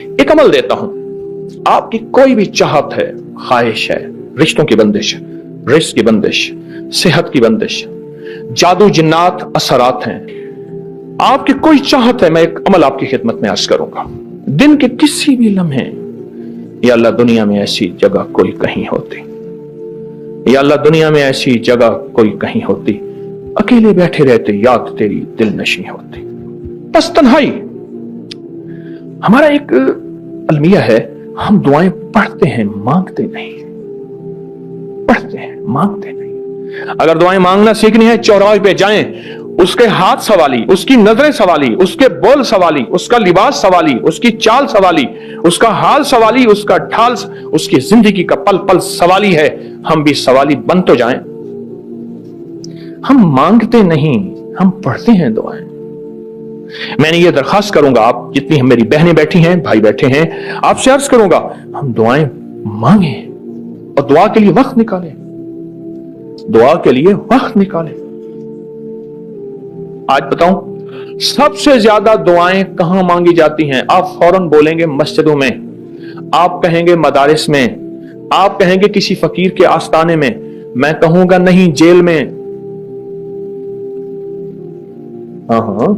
एक अमल देता हूं, आपकी कोई भी चाहत है, ख्वाहिश है, रिश्तों की बंदिश, रिस्क की बंदिश, सेहत की बंदिश, जादू जिन्नात असरात हैं, आपकी कोई चाहत है, मैं एक अमल आपकी खिदमत में अर्ज करूंगा। दिन के किसी भी लम्हे, या अल्लाह दुनिया में ऐसी जगह कोई कहीं होती, या अल्लाह दुनिया में ऐसी जगह कोई कहीं होती, अकेले बैठे रहते याद तेरी दिल नशी होती। बस तन्हाई। हमारा एक अलमिया है, हम दुआएं पढ़ते हैं, मांगते नहीं। पढ़ते हैं, मांगते नहीं। अगर दुआएं मांगना सीखनी है, चौराहे पे जाएं, उसके हाथ सवाली, उसकी नजरें सवाली, उसके बोल सवाली, उसका लिबास सवाली, उसकी चाल सवाली, उसका हाल सवाली, उसका ढाल, उसकी जिंदगी का पल पल सवाली है। हम भी सवाली बन तो जाएं। हम मांगते नहीं, हम पढ़ते हैं दुआएं। मैंने ये दरखास्त करूंगा, आप जितनी मेरी बहनें बैठी हैं, भाई बैठे हैं, आपसे अर्ज करूंगा, हम दुआएं मांगे और दुआ के लिए वक्त निकालें। दुआ के लिए वक्त निकालें। आज बताऊं, सबसे ज्यादा दुआएं कहां मांगी जाती हैं? आप फौरन बोलेंगे मस्जिदों में, आप कहेंगे मदारिस में, आप कहेंगे किसी फकीर के आस्थाने में, मैं कहूंगा नहीं, जेल में। हाँ,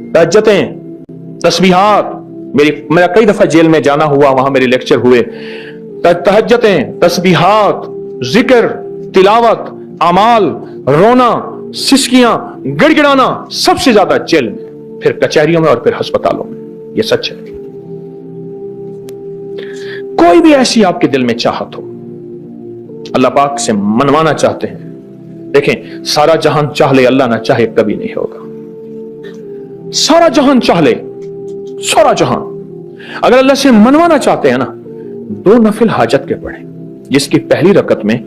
तहज्जुदें, तस्बीहात, मेरा कई दफा जेल में जाना हुआ, वहां मेरे लेक्चर हुए। तहज्जुदें, तस्बीहात, जिक्र, तिलावत, अमाल, रोना, सिसकियां, गिड़गिड़ाना, सबसे ज्यादा जेल में, फिर कचहरियों में और फिर अस्पतालों में। यह सच है। कोई भी ऐसी आपके दिल में चाहत हो, अल्लाह पाक से मनवाना चाहते हैं, देखें, सारा जहान चाह ले, अल्लाह ना चाहे कभी नहीं होगा। सारा जहान चाह ले, सारा जहान, अगर अल्लाह से मनवाना चाहते हैं ना, 2 नफिल हाजत के पढ़ें, जिसकी पहली रकत में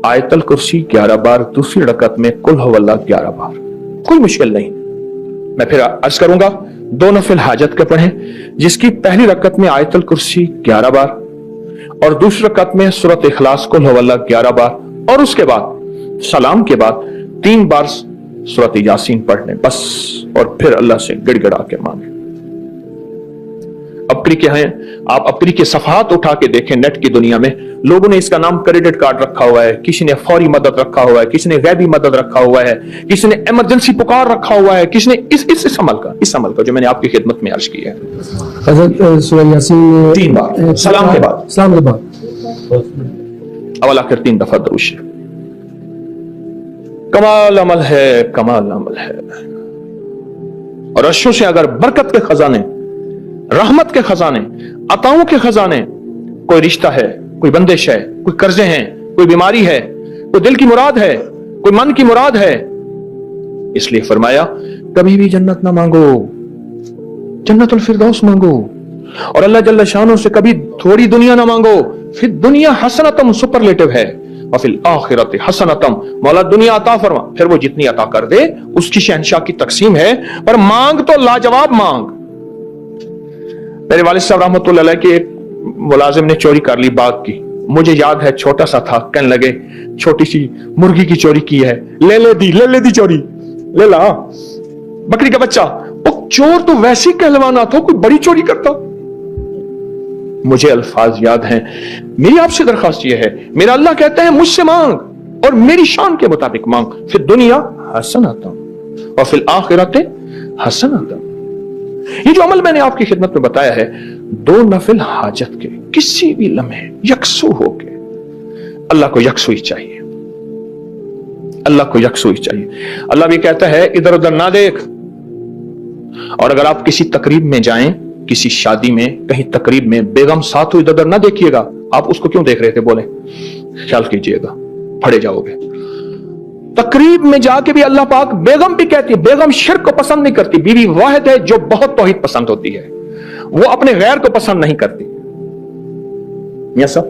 आयतल कुर्सी 11 बार, दूसरी रकत में कुल हुवल्लाह 11 बार। कोई मुश्किल नहीं। मैं फिर अर्ज करूंगा, 2 नफिल हाजत के पढ़ें, जिसकी पहली रकत में आयतल कुर्सी 11 बार और दूसरी रकत में सूरत इखलास कुल हुवल्लाह 11 बार, और उसके बाद सलाम के बाद 3 बार सूरत यासीन पढ़ लें, बस। और फिर अल्लाह से गिड़गिड़ा के मांगे। अपनी के हैं, आप अपनी के सफात उठा के देखें, नेट की दुनिया में लोगों ने इसका नाम क्रेडिट कार्ड रखा हुआ है, किसी ने फौरी मदद रखा हुआ है, किसी ने गैबी मदद रखा हुआ है, किसी ने इमरजेंसी पुकार रखा हुआ है, किसी ने इस अमल का जो मैंने आपकी खिदमत में अर्ज किया है। सूरह यासीन 3 बार सलाम के बाद अवल आखिर 3 दफा दरूद शरीफ। कमाल अमल है, कमाल अमल है। और अर्शों से अगर बरकत के खजाने, रहमत के खजाने, अताओं के खजाने, कोई रिश्ता है, कोई बंदिश है, कोई कर्जे हैं, कोई बीमारी है, कोई दिल की मुराद है, कोई मन की मुराद है, इसलिए फरमाया कभी भी जन्नत ना मांगो, जन्नतुल फिरदौस मांगो। और अल्लाह जल्ल शानो से कभी थोड़ी दुनिया ना मांगो। फिर दुनिया हसनतम सुपरलेटिव है, और फिर आखिरत हसनतम, मौला दुनिया अता फरमा, फिर वो जितनी अता कर दे उसकी शहंशाह की तकसीम है, पर मांग तो लाजवाब मांग। मेरे वालिद साहब रहमतुल्लाह अलैह के एक मुलाजिम ने चोरी कर ली बाग की। मुझे याद है, छोटा सा था, कहने लगे छोटी सी मुर्गी की चोरी की है, ले ले दी चोरी, ले ला बकरी का बच्चा। वो चोर तो वैसे कहलवाना था, कोई बड़ी चोरी करता। मुझे अल्फाज याद हैं। मेरी आपसे दरखास्त यह है, मेरा अल्लाह कहता है मुझसे मांग और मेरी शान के मुताबिक मांग, फिर दुनिया हसनतम और फिर आखिरत हसनतम। ये जो अमल मैंने आपकी खिदमत में बताया है, 2 नफिल हाजत के किसी भी लम्हे यकसू होके, अल्लाह को यकसुई चाहिए, अल्लाह को यकसुई चाहिए। अल्लाह भी कहता है इधर उधर ना देख। और अगर आप किसी तकरीब में जाएं, किसी शादी में, कहीं तकरीब में, बेगम साथ हो, इधर उधर ना देखिएगा। आप उसको क्यों देख रहे थे, बोले, ख्याल कीजिएगा, फड़े जाओगे। तकरीब में जाके भी अल्लाह पाक, बेगम भी कहती है, बेगम शिर्क को पसंद नहीं करती, बीवी वाहिद है जो बहुत तौहीद पसंद होती है, वो अपने गैर को पसंद नहीं करती। मियां साहब,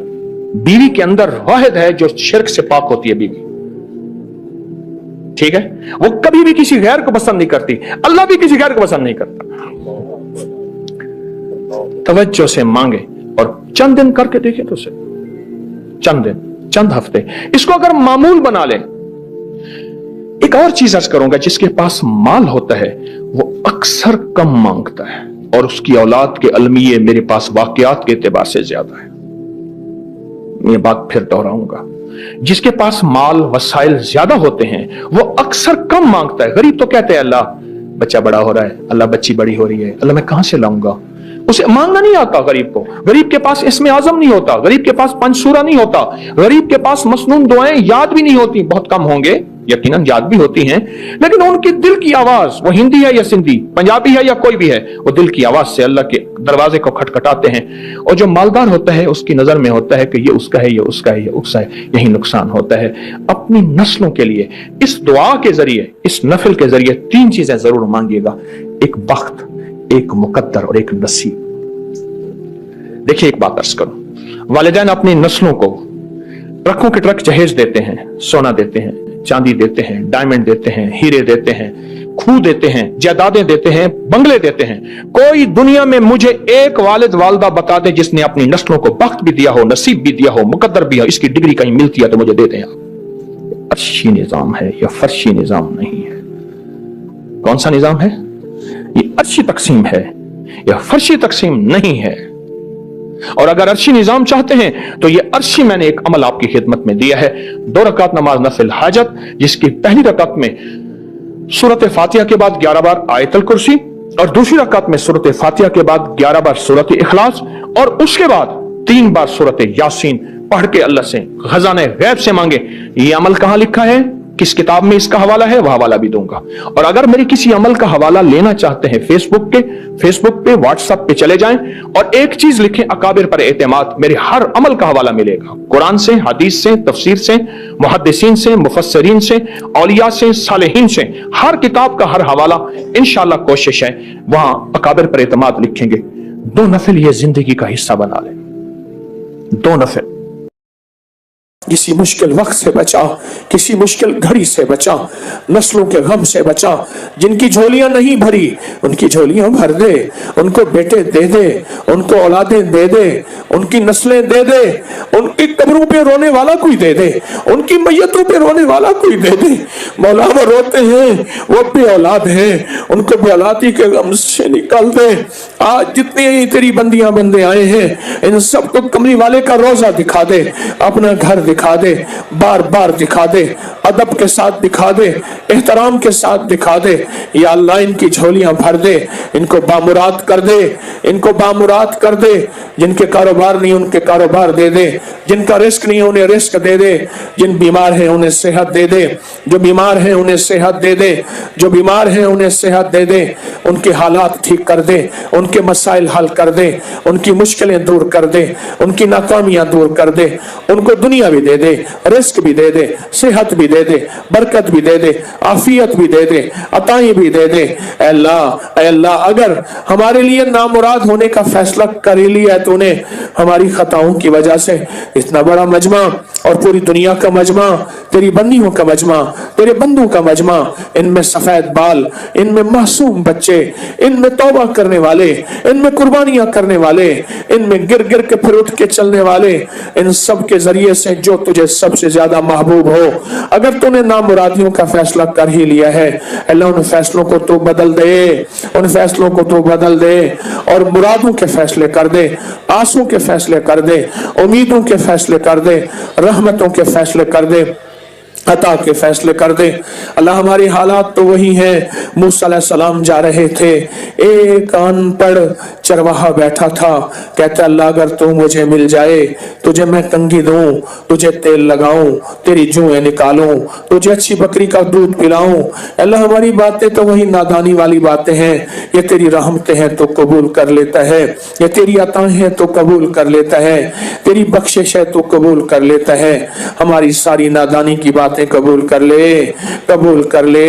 बीवी के अंदर वाहिद है जो शिर्क से पाक होती है बीवी, ठीक है, वो कभी भी किसी गैर को पसंद नहीं करती। अल्लाह भी किसी गैर को पसंद नहीं करता। तवज्जो से मांगे और चंद दिन करके देखे तो से, चंद दिन, चंद हफ्ते, इसको अगर मामूल बना ले। एक और चीज अर्ज करूंगा, जिसके पास माल होता है वो अक्सर कम मांगता है اور उसकी औलाद के अलमिये मेरे पास वाकयात के एतबार से ज्यादा है। ये बात फिर दोहराऊंगा, जिसके पास माल वसाइल ज्यादा होते हैं वो अक्सर कम मांगता है। गरीब तो कहते हैं अल्लाह बच्चा बड़ा हो रहा है, अल्लाह बच्ची बड़ी हो रही है, अल्लाह मैं कहां से लाऊंगा। उसे मांगना नहीं आता गरीब को। गरीब के पास इसमें आजम नहीं होता, गरीब के पास पंचसूरा नहीं होता, गरीब के पास मसनून दुआएं याद भी नहीं होती। बहुत कम होंगे, यकीनन याद भी होती हैं, लेकिन उनकी दिल की आवाज, वो हिंदी है या सिंधी, पंजाबी है या कोई भी है, वो दिल की आवाज से अल्लाह के दरवाजे को खटखटाते हैं। और जो मालदार होता है उसकी नजर में होता है कि ये उसका है, ये उसका है, ये उसका है। यही नुकसान होता है। अपनी नस्लों के लिए इस दुआ के जरिए, इस नफिल के जरिए 3 चीजें जरूर मांगिएगा, एक बख्त, एक मुकद्दर और एक नसीब। देखिए एक बात अर्ज करूं, वालिदैन अपनी नस्लों को ट्रकों के ट्रक जहेज देते हैं, सोना देते हैं, चांदी देते हैं, डायमंड देते हैं, हीरे देते हैं, खूह देते हैं, जायदादें देते हैं, बंगले देते हैं। कोई दुनिया में मुझे एक वालिद वालदा बता दे जिसने अपनी नस्लों को बख्त भी दिया हो, नसीब भी दिया हो, मुकद्दर भी हो, इसकी डिग्री कहीं मिलती है तो मुझे दे दें आप। अर्शी निजाम है, यह फर्शी निजाम नहीं है। कौन सा निजाम है? ये अर्शी तकसीम है, यह फर्शी तकसीम नहीं है। और अगर अर्शी निजाम चाहते हैं तो ये अर्शी मैंने एक अमल आपकी खिदमत में दिया है। 2 रकात नमाज नफिल हाजत, जिसकी पहली रकात में सूरत फातिहा के बाद 11 बार आयतल कुर्सी और दूसरी रकात में सूरत फातिहा के बाद 11 बार सूरत इखलास और उसके बाद 3 बार सूरत यासीन पढ़ के अल्लाह से खजाने गैब से मांगे। ये अमल कहां लिखा है, किस किताब में इसका हवाला है, वह हवाला भी दूंगा। और अगर मेरे किसी अमल का हवाला लेना चाहते हैं फेसबुक पे व्हाट्सएप पे चले जाएं और एक चीज लिखें, अकाबिर पर एतमाद, मेरे हर अमल का हवाला मिलेगा। कुरान से, हदीस से, तफसीर से, मुहद्दिसीन से, मुफस्सरीन से, औलिया से, सालेहीन से, हर किताब का हर हवाला इंशाअल्लाह कोशिश है वहां अकाबिर पर एतमाद लिखेंगे। 2 नफिल ये जिंदगी का हिस्सा बना लें, 2 नफिल। किसी मुश्किल वक्त से बचा, किसी मुश्किल घड़ी से बचा, नस्लों के गम से बचा। जिनकी झोलियां नहीं भरी उनकी झोलियां भर दे, उनको बेटे दे दे, उनको औलादें दे दे, उनकी नस्लें दे दे, उनकी कब्रों पे रोने वाला कोई दे दे, उनकी मैयतों पे रोने वाला कोई दे दे। मौला वो रोते हैं, वो बे औलाद हैं, उनको बे औलादी के गम से निकाल दे। आज जितने तेरी बंदियां बंदे आए हैं इन सबको कमली वाले का रोजा दिखा दे, अपना घर दिखा दे, बार बार दिखा दे, अदब के साथ दिखा दे, एहतराम के साथ दिखा दे। या अल्लाह इनकी झोलियां भर दे, इनको बामुराद कर दे, इनको बामुराद कर दे। जिनके कारोबार नहीं उनके कारोबार दे दे, जिनका रिस्क नहीं उन्हें रिस्क दे दे, जिन बीमार हैं उन्हें सेहत दे दे, जो बीमार हैं उन्हें सेहत दे दे, जो बीमार हैं उन्हें सेहत दे दे। उनके हालात ठीक कर दे, उनके मसाइल हल कर दे, उनकी मुश्किलें दूर कर दे, उनकी नाकामियां दूर कर दे, उनको दुनिया भी दे दे, रिस्क भी दे दे, सेहत भी दे दे, बरकत भी दे दे, आफियत भी दे दे, अताई भी दे दे। ऐ अल्लाह अगर हमारे लिए नामुराद होने का फैसला कर ही लिया है तूने, हमारी खताओं की वजह से इतना बड़ा मजमा और पूरी दुनिया का मजमा, तेरी बंदियों का मजमा, तेरे बंदों का मजमा, इनमें सफेद बाल, इनमें मासूम बच्चे, इनमें तौबा करने वाले, इनमें कुर्बानियां करने वाले, इनमें गिर गिर के फिर उठ के चलने वाले, इन सब के जरिए से जो तुझे सबसे ज्यादा महबूब हो, अगर तूने नामुरादियों का फैसला कर ही लिया है, अल्लाह उन फैसलों को तू बदल दे, उन फैसलों को तू बदल दे और मुरादों के फैसले कर दे, आंसू के फैसले कर दे, उम्मीदों के फैसले कर दे, रहमतों के फैसले कर दे, अता के फैसले कर दे। अल्लाह हमारी हालात तो वही है। मूसा अलैहिस्सलाम जा रहे थे, एक अनपढ़ चरवाहा बैठा था, कहता अल्लाह अगर तू मुझे मिल जाए, तुझे मैं कंघी दूं, तुझे तेल लगाऊं, तेरी जुएं निकालूं, तुझे अच्छी बकरी का दूध पिलाऊं। अल्लाह हमारी बातें तो वही नादानी वाली बातें हैं, ये तेरी रहमतें हैं तो कबूल कर लेता है, ये तेरी अताएं हैं तो कबूल कर लेता है, तेरी बख्शिश है तो कबूल कर लेता है। हमारी सारी नादानी की बात कबूल कर ले, कबूल कर ले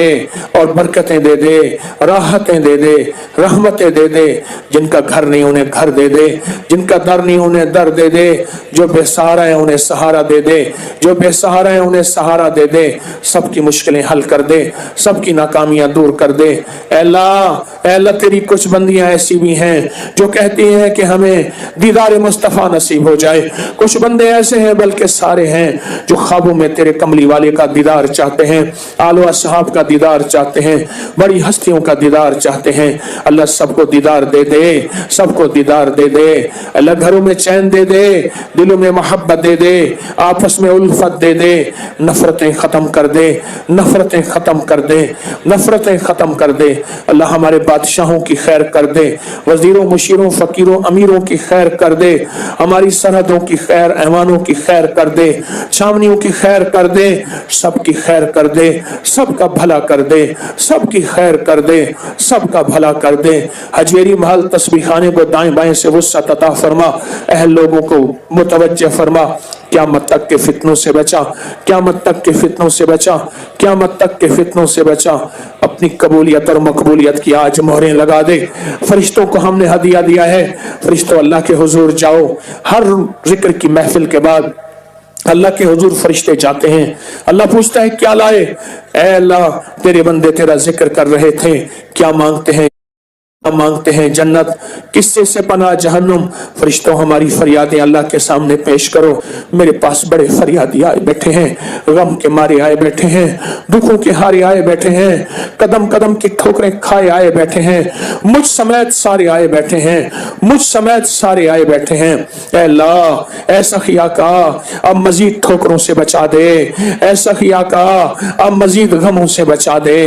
और बरकतें दे दे, राहतें दे दे, रहमतें दे दे। जिनका घर नहीं उन्हें घर दे दे, जिनका दर नहीं उन्हें दर दे दे, जो बेसहारा है उन्हें सहारा दे दे, जो बेसहारा है उन्हें सहारा दे दे। सबकी मुश्किलें हल कर दे, सबकी नाकामियां दूर कर दे। अल्लाह तेरी कुछ बंदियां ऐसी भी हैं जो कहती हैं कि हमें दीदार मुस्तफा नसीब हो जाए। कुछ बंदे ऐसे हैं बल्कि सारे हैं जो ख्वाबों में तेरे कमली वाले का दीदार चाहते हैं, आलो असहाब का दीदार चाहते हैं, बड़ी हस्तियों का दीदार चाहते हैं। अल्लाह सबको दीदार दे दे, सबको दीदार दे दे। अल्लाह घरों में चैन दे दे, दिलों में मोहब्बत दे दे, आपस में उल्फत दे दे, नफरतें खत्म कर दे, नफरतें खत्म कर दे, नफरतें खत्म कर दे। अल्लाह हमारे बादशाहों की खैर कर दे, वजीरों मुशीरों फकीरों अमीरों की खैर कर दे, हमारी सरहदों की खैर ऐवानों की खैर कर दे, छावनियों की खैर कर दे, सबकी खैर कर दे, सबका भला कर दे, सबकी खैर कर दे, सबका भला कर दे। हजेरी महल तस्बीह खाने को दाएं बाएं से वुस्अत अता फरमा, अहल लोगों को मुतवज्जह फरमा, क़यामत तक के फितनों से बचा, क़यामत तक के फितनों से बचा, क़यामत तक के फितनों से बचा। अपनी कबूलियत और मकबूलियत की आज मोहरें लगा दे। फरिश्तों को हमने हदिया दिया है, फरिश्तों अल्लाह के हुजूर जाओ। हर जिक्र की महफिल के बाद अल्लाह के हुजूर फरिश्ते जाते हैं, अल्लाह पूछता है क्या लाए? ऐ अल्लाह तेरे बंदे तेरा जिक्र कर रहे थे, क्या मांगते हैं? मांगते हैं जन्नत, किससे से पनाह जहन्नुम। फरिश्तों हमारी फरियादें अल्लाह के सामने पेश करो। मेरे पास बड़े फरियादी आए बैठे हैं, गम के मारे आए बैठे हैं, दुखों के हारे आए बैठे हैं, कदम कदम की ठोकरें खाए आए बैठे हैं, मुझ समेत सारे आए बैठे हैं, मुझ समेत सारे आए बैठे हैं। ऐ अल्लाह ऐसा खिया का अब मजीद ठोकरों से बचा दे, ऐसा खिया का अब मजीद गमों से बचा दे,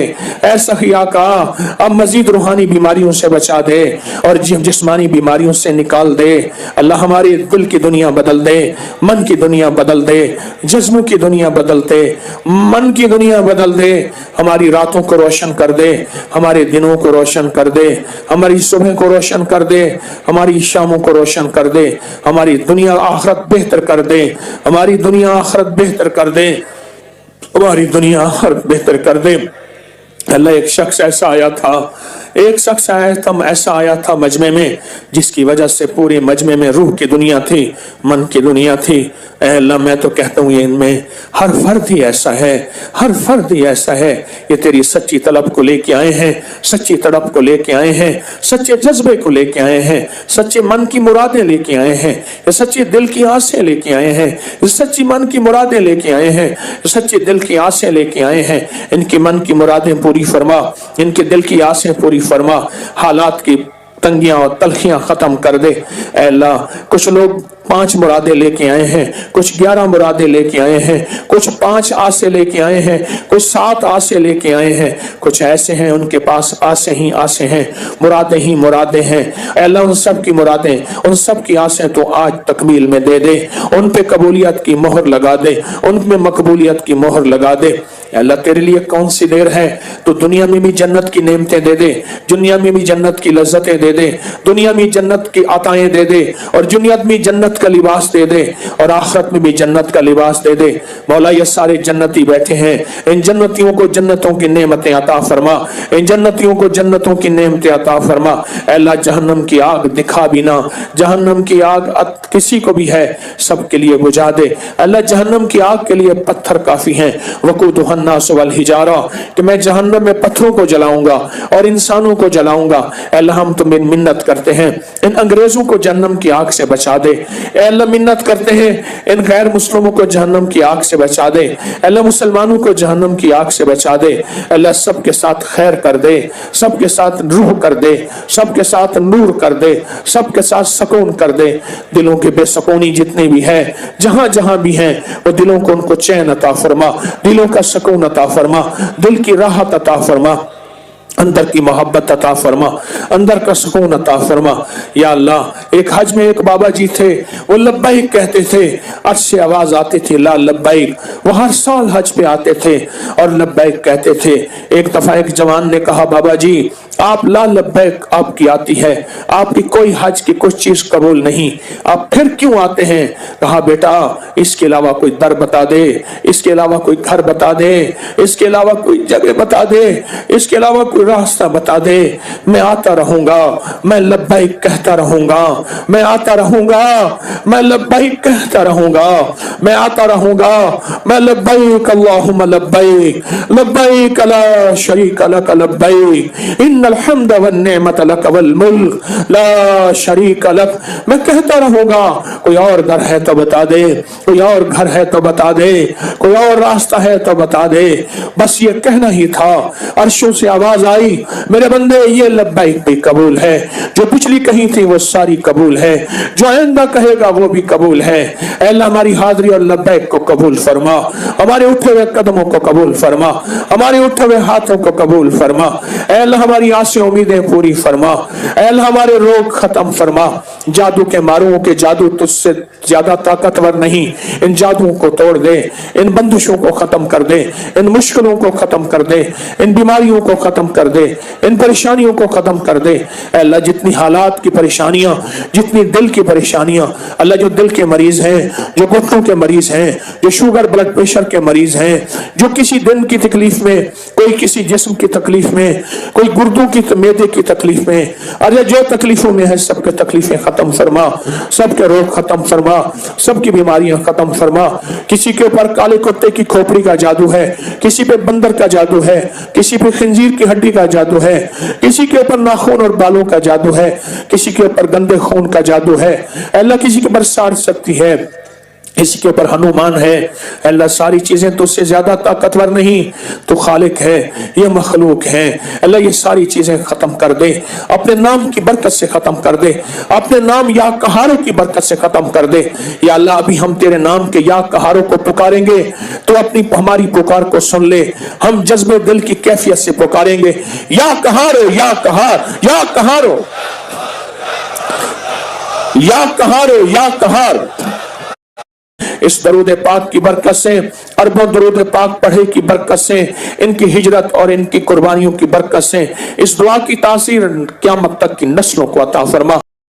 ऐसा खिया का अब मजीद रूहानी बीमारियों से बचा दे और जिस्मानी बीमारियों से निकाल दे। अल्लाह हमारे दिल की दुनिया बदल दे, मन की दुनिया बदल दे, जिस्मों की दुनिया बदल दे, मन की दुनिया बदल दे। हमारी रातों को रोशन कर दे, हमारे दिनों को रोशन कर दे, हमारी सुबह को रोशन कर दे, हमारी शामों को रोशन कर दे, हमारी दुनिया आखिरत बेहतर कर दे, हमारी दुनिया आखिरत बेहतर कर दे, हमारी दुनिया आखिरत बेहतर कर दे। अल्लाह एक शख्स ऐसा आया था, एक शख्स ऐसा आया था मजमे में, जिसकी वजह से पूरे मजमे में रूह की दुनिया थी, मन की दुनिया थी। ऐ अल्लाह मैं तो कहता हूँ ये इनमें हर फर्द ही ऐसा है, हर फर्द ही ऐसा है। ये तेरी सच्ची तलब को लेके आए हैं, सच्ची तड़प को लेके आए हैं, सच्चे जज्बे को लेके आए हैं, सच्चे मन की मुरादें लेके आए हैं, ये सच्चे दिल की आसें लेके आए हैं, ये सच्ची मन की मुरादें लेके आए हैं, सच्चे दिल की आसें लेके आए हैं। इनकी मन की मुरादें पूरी फरमा, इनके दिल की आसें पूरी फरमा, हालात की तंगियां और तलखियां खत्म कर दे। ऐ अल्लाह कुछ लोग 5 मुरादे लेके आए हैं, कुछ 11 मुरादे लेके आए हैं, कुछ 5 आसे लेके आए हैं, कुछ 7 आसे लेके आए हैं, कुछ ऐसे हैं उनके पास आसे ही आसे हैं, मुरादे ही मुरादे हैं। ऐ अल्लाह उन सब की मुरादें, उन सब की आसें तो आज तकमील में दे दे, उन पे कबूलियत की मोहर लगा दे, उनमें मकबूलियत की मोहर लगा दे। अल्लाह तेरे लिए कौन सी देर है, तो दुनिया में भी जन्नत की नेमतें दे दे, दुनिया में भी जन्नत की लज्जतें दे दे, दुनिया में जन्नत की अताएं दे दे, और दुनिया में जन्नत का लिबास दे दे, और आखिरत में भी जन्नत का लिबास दे दे। मौला ये सारे जन्नती बैठे हैं, इन जन्नतियों को जन्नतों की नेमतें अता फरमा, इन जन्नतियों को जन्नतों की नेमतें अता फरमा। अल्लाह जहन्नम की आग दिखा भी ना, जहन्नम की आग किसी को भी है सबके लिए बुझा दे। अल्लाह जहन्नम की आग के लिए पत्थर काफी हैं, वक़ूदुहा अन्नास वल हिजारा, कि मैं जहन्नम में पत्थरों को जलाऊंगा और इंसानों को जलाऊंगा। अल्लाह हम तुम्हें मिन्नत करते हैं इन अंग्रेजों को जहन्नम की आग से बचा दे। अल्लाह मिन्नत करते हैं इन गैर मुस्लिमों को जहन्नम की आग से बचा दे। अल्लाह मुसलमानों को जहन्नम की आग से बचा दे। अल्लाह सबके साथ खैर कर दे, सबके साथ रूह कर दे, सबके साथ नूर कर दे, सबके साथ सुकून कर दे। दिलों के बेसुकूनी जितने भी है, जहां जहां भी हैं, वो दिलों को उनको चैन अता फरमा, दिलों का सुकून अता फरमा, दिल की राहत अता फरमा, अंदर की मोहब्बत अता फरमा, अंदर का सुकून अता फरमा। या अल्लाह एक हज में एक बाबा जी थे, वो लब्बैक कहते थे, अर्श से आवाज आती थी ला लब्बैक। वो हर साल हज पे आते थे और लब्बैक कहते थे। एक दफा एक जवान ने कहा बाबा जी आप ला लब्बैक आपकी आती है, आपकी कोई हज की कुछ चीज कबूल नहीं, आप फिर क्यों आते हैं? कहा बेटा इसके अलावा कोई दर बता दे, इसके अलावा कोई घर बता दे, इसके अलावा कोई जगह बता दे, इसके अलावा कोई रास्ता बता दे, मैं आता रहूंगा, मैं लब्बैक कहता रहूंगा, मैं आता रहूंगा, मैं लब्बैक कहता रहूंगा, मैं आता रहूंगा, मैं लब्बैक अल्लाहुम्मा लब्बैक, लब्बैक ला शरीक लक लब्बैक, इन्नल الحمد والنعمت لک والملک لا شریک لک. میں کہتا رہوں گا کوئی اور گھر ہے تو بتا دے, کوئی اور گھر ہے تو بتا دے, کوئی اور راستہ ہے تو بتا دے. بس یہ کہنا ہی تھا. عرشوں سے آواز آئی, میرے بندے یہ لبیک بھی قبول ہے, جو پچھلی کہیں تھی وہ ساری قبول ہے, جو آئندہ کہے گا وہ بھی قبول ہے. اے اللہ ہماری حاضری اور لبیک کو قبول فرما, ہمارے اٹھے ہوئے قدموں کو قبول فرما, ہمارے اٹھے ہوئے ہاتھوں کو قبول فرما. اے اللہ ہماری آسیں امیدیں پوری فرما. اے اللہ ہمارے روگ ختم فرما. جادو کے ماروں کے جادو تجھ سے زیادہ طاقتور نہیں, ان جادوؤں کو توڑ دے, ان بندشوں کو ختم کر دے, ان مشکلوں کو ختم کر دے, ان بیماریوں کو ختم کر دے, ان پریشانیوں کو ختم کر دے. اے اللہ جتنی حالات کی پریشانیاں, جتنی دل کی پریشانیاں, اللہ جو دل کے مریض ہیں, جو گھٹنوں کے مریض ہیں, جو شوگر بلڈ پریشر کے مریض ہیں, جو کسی دن کی تکلیف میں, کوئی کسی جسم کی تکلیف میں, کوئی گردوں کی معدے کی تکلیف میں, ارے جو تکلیفوں میں ہے سب کے تکلیفیں ختم فرما, سب کے روگ ختم فرما, سب کی بیماریاں ختم فرما. کسی کے اوپر کالے کتے کی کھوپڑی کا جادو ہے, کسی پہ بندر کا جادو ہے, کسی پہ خنزیر کی ہڈی کا جادو ہے, کسی کے اوپر ناخن اور بالوں کا جادو ہے, کسی کے اوپر گندے خون کا جادو ہے. اللہ کسی کے اوپر ساڑھ سکتی ہے, کسی کے اوپر ہنومان ہے. اللہ ساری چیزیں تو اس سے زیادہ طاقتور نہیں, تو خالق ہے, یہ مخلوق ہے. اللہ یہ ساری چیزیں ختم کر دے, اپنے نام کی برکت سے ختم کر دے, اپنے نام یا قہاروں کی برکت سے ختم کر دے. یا اللہ ابھی ہم تیرے نام کے یا قہاروں کو پکاریں گے تو اپنی ہماری پکار کو سن لے. ہم جذبے دل کی کیفیت سے پکاریں گے, یا قہارو یا قہار, یا قہارو یا قہارو یا قہار. اس درود پاک کی برکت سے, اربوں درود پاک پڑھے کی برکت سے, ان کی ہجرت اور ان کی قربانیوں کی برکت سے, اس دعا کی تاثیر قیامت تک کی نسلوں کو عطا فرما.